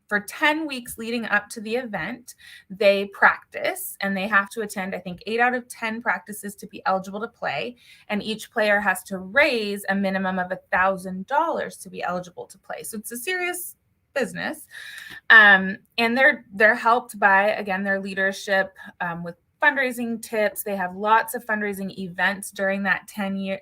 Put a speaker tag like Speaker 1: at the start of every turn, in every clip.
Speaker 1: for 10 weeks leading up to the event, they practice, and they have to attend, I think, 8 out of 10 practices to be eligible to play. And each player has to raise a minimum of $1,000 to be eligible to play. So it's a serious business. And they're helped by, again, their leadership with fundraising tips. They have lots of fundraising events during that 10-week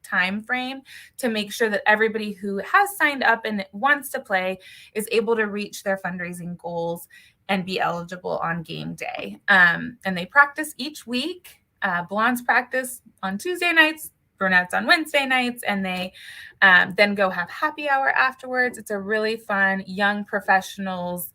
Speaker 1: time frame to make sure that everybody who has signed up and wants to play is able to reach their fundraising goals and be eligible on game day. And they practice each week. Blondes practice on Tuesday nights, brunettes on Wednesday nights, and they then go have happy hour afterwards. It's a really fun young professionals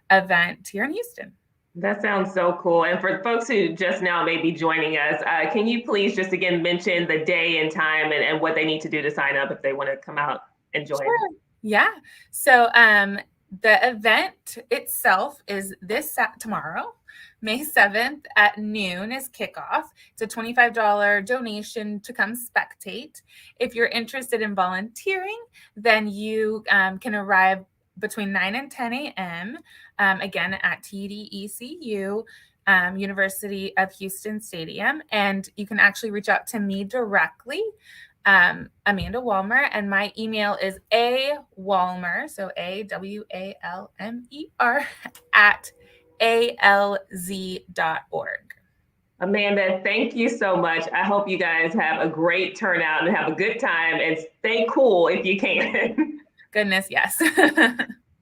Speaker 1: event here in Houston.
Speaker 2: That sounds so cool. And for folks who just now may be joining us, can you please just again mention the day and time and what they need to do to sign up if they want to come out and join?
Speaker 1: Sure. Yeah. So the event itself is tomorrow, May 7th at noon is kickoff. It's a $25 donation to come spectate. If you're interested in volunteering, then you can arrive between 9 and 10 a.m. Again at TDECU, University of Houston Stadium. And you can actually reach out to me directly, Amanda Walmer, and my email is awalmer, so AWALMER at alz.org.
Speaker 2: Amanda, thank you so much. I hope you guys have a great turnout and have a good time and stay cool if you can.
Speaker 1: Goodness, yes.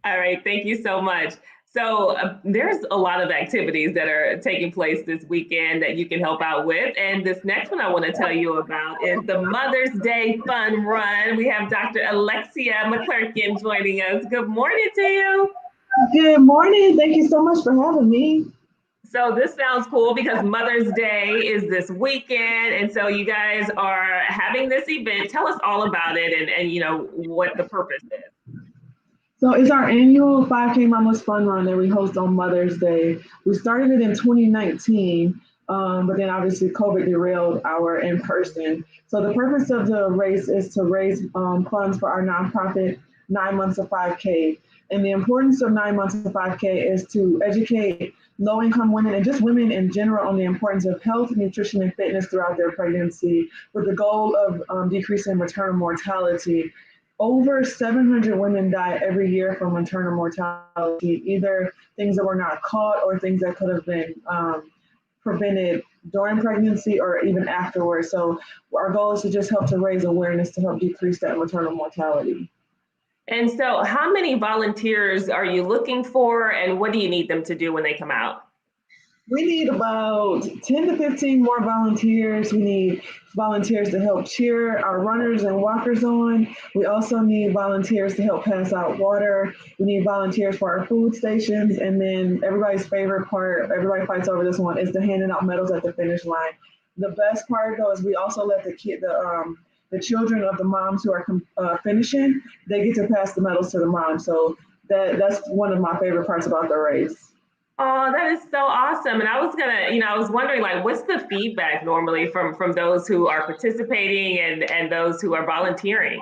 Speaker 2: All right, thank you so much. So there's a lot of activities that are taking place this weekend that you can help out with. And this next one I want to tell you about is the Mother's Day Fun Run. We have Dr. Alexia McClurkin joining us. Good morning to you.
Speaker 3: Good morning. Thank you so much for having me.
Speaker 2: So this sounds cool because Mother's Day is this weekend. And so you guys are having this event. Tell us all about it and you know, what the purpose is.
Speaker 3: So it's our annual 5K Mamas Fun Run that we host on Mother's Day. We started it in 2019, but then obviously COVID derailed our in-person. So the purpose of the race is to raise funds for our nonprofit 9 months of 5K. And the importance of 9 months of 5K is to educate low-income women and just women in general on the importance of health, nutrition, and fitness throughout their pregnancy with the goal of decreasing maternal mortality. Over 700 women die every year from maternal mortality, either things that were not caught or things that could have been prevented during pregnancy or even afterwards. So our goal is to just help to raise awareness to help decrease that maternal mortality.
Speaker 2: And so how many volunteers are you looking for, and what do you need them to do when they come out?
Speaker 3: We need about 10 to 15 more volunteers. We need volunteers to help cheer our runners and walkers on. We also need volunteers to help pass out water. We need volunteers for our food stations. And then everybody's favorite part, everybody fights over this one, is the handing out medals at the finish line. The best part though is we also let the children of the moms who are finishing, they get to pass the medals to the moms. So that's one of my favorite parts about the race.
Speaker 2: Oh, that is so awesome. And I was wondering, like, what's the feedback normally from those who are participating and those who are volunteering?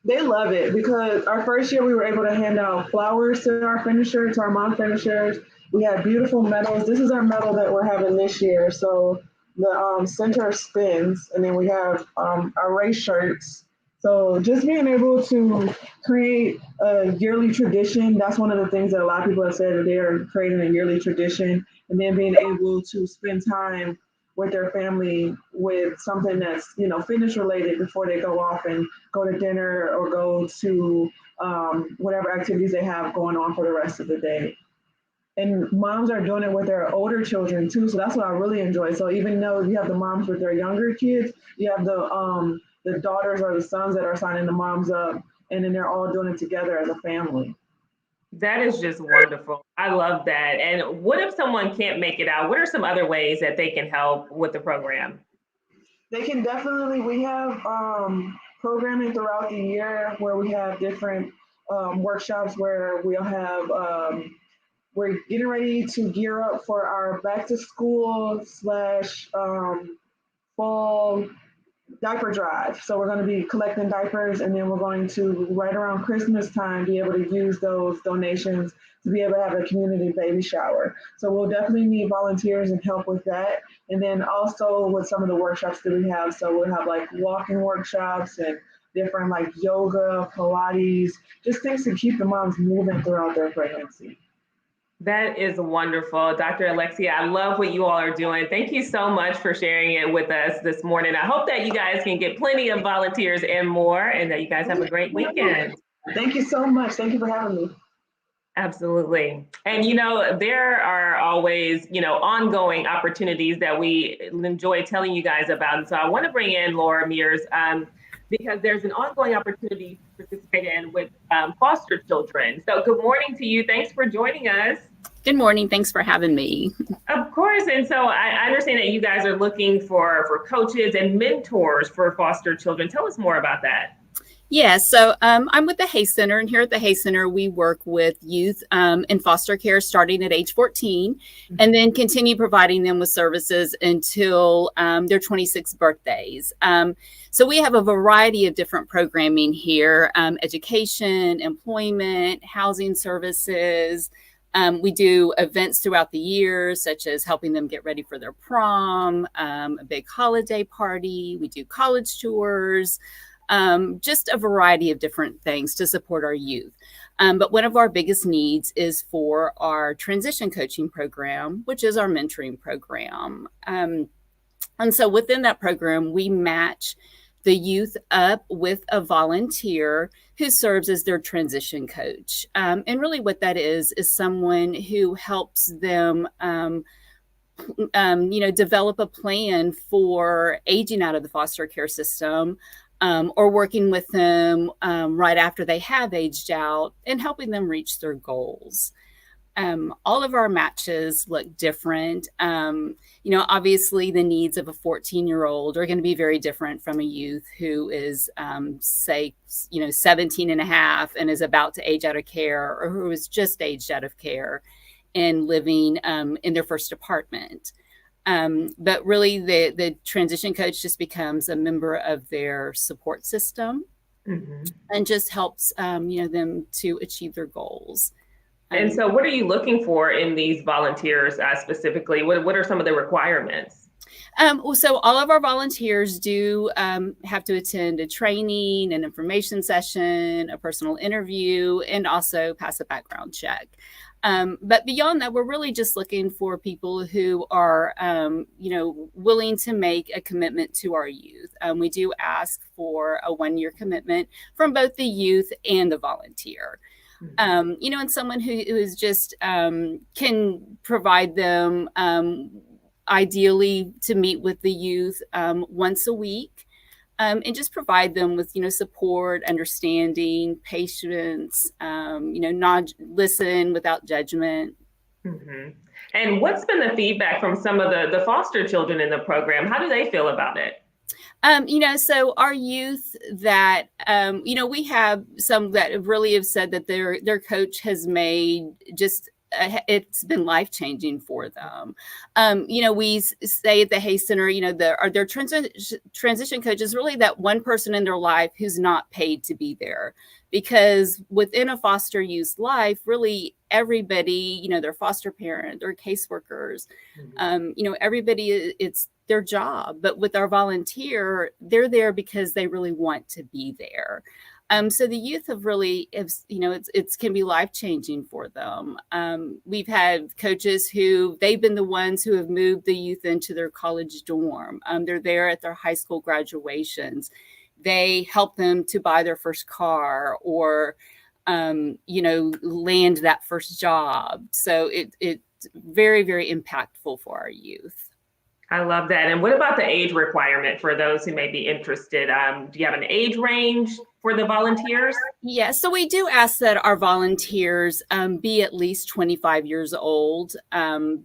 Speaker 3: They love it because our first year we were able to hand out flowers to our finishers, to our mom finishers. We had beautiful medals. This is our medal that we're having this year. So the center spins, and then we have our race shirts. So just being able to create a yearly tradition, that's one of the things that a lot of people have said that they are creating a yearly tradition, and then being able to spend time with their family with something that's, you know, fitness related before they go off and go to dinner or go to whatever activities they have going on for the rest of the day. And moms are doing it with their older children too. So that's what I really enjoy. So even though you have the moms with their younger kids, you have the daughters or the sons that are signing the moms up, and then they're all doing it together as a family.
Speaker 2: That is just wonderful. I love that. And what if someone can't make it out? What are some other ways that they can help with the program?
Speaker 3: They can definitely, we have programming throughout the year where we have different workshops where we'll have, we're getting ready to gear up for our back to school / fall diaper drive. So we're going to be collecting diapers, and then we're going to, right around Christmas time, be able to use those donations to be able to have a community baby shower. So we'll definitely need volunteers and help with that. And then also with some of the workshops that we have. So we'll have like walking workshops and different like yoga, Pilates, just things to keep the moms moving throughout their pregnancy.
Speaker 2: That is wonderful. Dr. Alexia, I love what you all are doing. Thank you so much for sharing it with us this morning. I hope that you guys can get plenty of volunteers and more, and that you guys have a great weekend.
Speaker 3: Thank you so much. Thank you for having me.
Speaker 2: Absolutely. And, there are always, ongoing opportunities that we enjoy telling you guys about. And so I want to bring in Laura Meares because there's an ongoing opportunity to participate in with foster children. So good morning to you. Thanks for joining us.
Speaker 4: Good morning. Thanks for having me.
Speaker 2: Of course. And so I understand that you guys are looking for coaches and mentors for foster children. Tell us more about that.
Speaker 4: Yeah, so I'm with the Hay Center, and here at the Hay Center, we work with youth in foster care starting at age 14, and then continue providing them with services until their 26th birthdays. So we have a variety of different programming here, education, employment, housing services. We do events throughout the year, such as helping them get ready for their prom, a big holiday party. We do college tours. Just a variety of different things to support our youth. But one of our biggest needs is for our transition coaching program, which is our mentoring program. And so within that program, we match the youth up with a volunteer who serves as their transition coach. And really what that is someone who helps them develop a plan for aging out of the foster care system, or working with them right after they have aged out and helping them reach their goals. All of our matches look different. Obviously the needs of a 14-year-old are going to be very different from a youth who is, 17 and a half and is about to age out of care, or who is just aged out of care and living in their first apartment. But really the transition coach just becomes a member of their support system, and just helps, them to achieve their goals.
Speaker 2: And so what are you looking for in these volunteers specifically? What are some of the requirements?
Speaker 4: So all of our volunteers do have to attend a training, an information session, a personal interview, and also pass a background check. But beyond that, we're really just looking for people who are, willing to make a commitment to our youth. We do ask for a 1-year commitment from both the youth and the volunteer. And someone who is just can provide them ideally to meet with the youth once a week. And just provide them with, support, understanding, patience, not listen without judgment.
Speaker 2: And what's been the feedback from some of the foster children in the program? How do they feel about it?
Speaker 4: So our youth that, we have some that really have said that their coach has made just it's been life-changing for them. We say at the Hay Center, their transition coach is really that one person in their life who's not paid to be there, because within a foster youth's life, really everybody, their foster parent, their caseworkers, everybody, it's their job. But with our volunteer, they're there because they really want to be there. So the youth have really, it can be life-changing for them. We've had coaches they've been the ones who have moved the youth into their college dorm. They're there at their high school graduations. They help them to buy their first car or, land that first job. So it's very, very impactful for our youth.
Speaker 2: I love that. And what about the age requirement for those who may be interested? Do you have an age range for the volunteers?
Speaker 4: Yeah, so we do ask that our volunteers be at least 25 years old,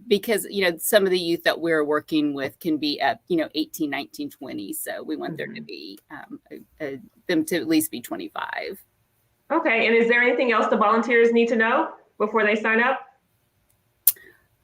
Speaker 4: because, some of the youth that we're working with can be at, 18, 19, 20. So we want there to be them to at least be 25.
Speaker 2: Okay. And is there anything else the volunteers need to know before they sign up?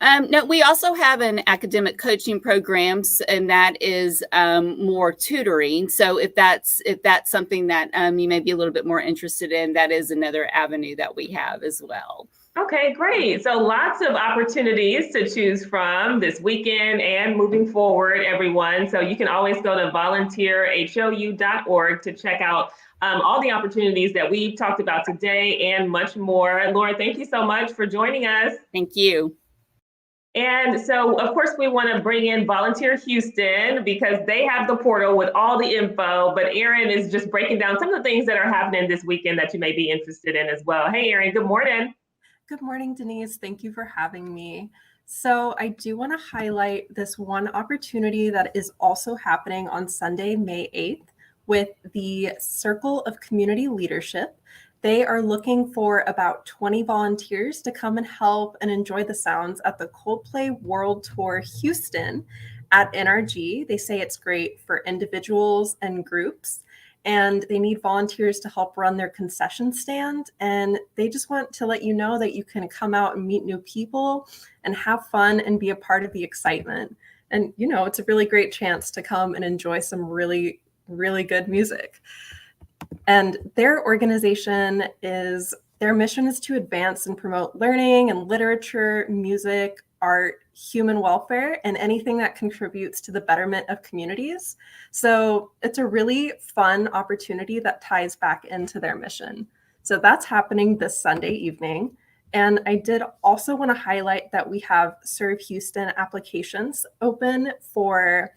Speaker 4: No, we also have an academic coaching programs, and that is more tutoring. So if that's something that you may be a little bit more interested in, that is another avenue that we have as well.
Speaker 2: Okay, great. So lots of opportunities to choose from this weekend and moving forward, everyone. So you can always go to volunteerhou.org to check out all the opportunities that we've talked about today and much more. Laura, thank you so much for joining us.
Speaker 4: Thank you.
Speaker 2: And so, of course, we want to bring in Volunteer Houston because they have the portal with all the info, but Erin is just breaking down some of the things that are happening this weekend that you may be interested in as well. Hey, Erin, good morning.
Speaker 5: Good morning, Denise. Thank you for having me. So I do want to highlight this one opportunity that is also happening on Sunday, May 8th with the Circle of Community Leadership. They are looking for about 20 volunteers to come and help and enjoy the sounds at the Coldplay World Tour Houston at NRG. They say it's great for individuals and groups, and they need volunteers to help run their concession stand. And they just want to let you know that you can come out and meet new people and have fun and be a part of the excitement. And, you know, it's a really great chance to come and enjoy some really, really good music. And their organization their mission is to advance and promote learning and literature, music, art, human welfare, and anything that contributes to the betterment of communities. So it's a really fun opportunity that ties back into their mission. So that's happening this Sunday evening. And I did also want to highlight that we have Serve Houston applications open for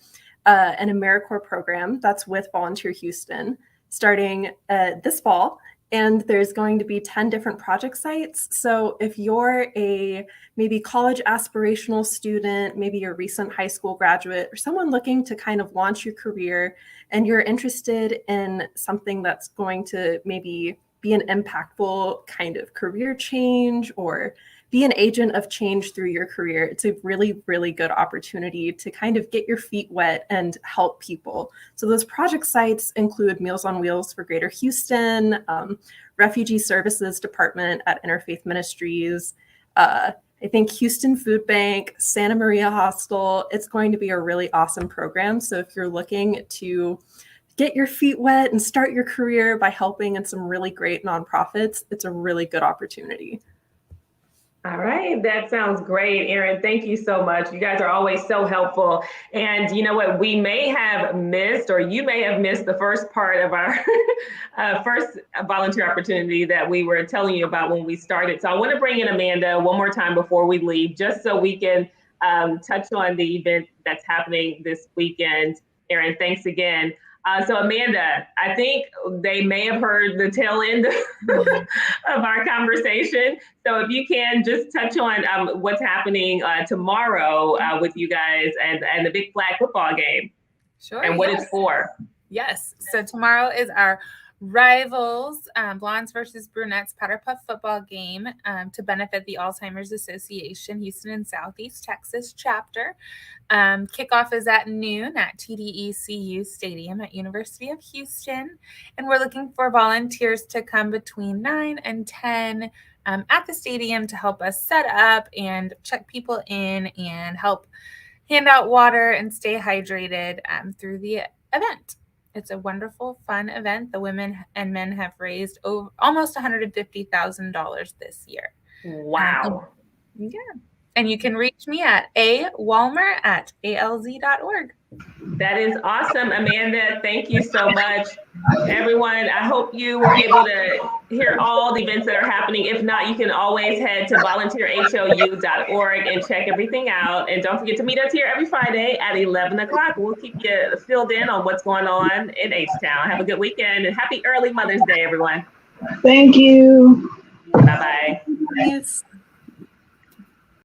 Speaker 5: an AmeriCorps program that's with Volunteer Houston starting this fall. And there's going to be 10 different project sites. So if you're a maybe college aspirational student, maybe a recent high school graduate, or someone looking to kind of launch your career, and you're interested in something that's going to maybe be an impactful kind of career change or be an agent of change through your career, it's a really, really good opportunity to kind of get your feet wet and help people. So those project sites include Meals on Wheels for Greater Houston, Refugee Services Department at Interfaith Ministries, I think Houston Food Bank, Santa Maria Hostel. It's going to be a really awesome program. So if you're looking to get your feet wet and start your career by helping in some really great nonprofits, it's a really good opportunity.
Speaker 2: All right, that sounds great, Erin. Thank you so much. You guys are always so helpful. And you know what, we may have missed, or you may have missed the first part of our first volunteer opportunity that we were telling you about when we started. So I want to bring in Amanda one more time before we leave, just so we can touch on the event that's happening this weekend. Erin, thanks again. So Amanda, I think they may have heard the tail end of our conversation. So if you can just touch on what's happening tomorrow with you guys and the big flag football game.
Speaker 1: Sure.
Speaker 2: And what it's for.
Speaker 1: Yes. So tomorrow is our Rivals, Blondes versus Brunettes Powder Puff football game to benefit the Alzheimer's Association Houston and Southeast Texas chapter. Kickoff is at noon at TDECU Stadium at University of Houston. And we're looking for volunteers to come between 9 and 10 at the stadium to help us set up and check people in and help hand out water and stay hydrated through the event. It's a wonderful, fun event. The women and men have raised almost $150,000 this year.
Speaker 2: Wow.
Speaker 1: Yeah. And you can reach me at awalmer@alz.org.
Speaker 2: That is awesome, Amanda. Thank you so much. Everyone, I hope you were able to hear all the events that are happening. If not, you can always head to volunteerhou.org and check everything out. And don't forget to meet us here every Friday at 11 o'clock. We'll keep you filled in on what's going on in H-Town. Have a good weekend and happy early Mother's Day, everyone.
Speaker 3: Thank you.
Speaker 2: Bye-bye.
Speaker 5: Yes.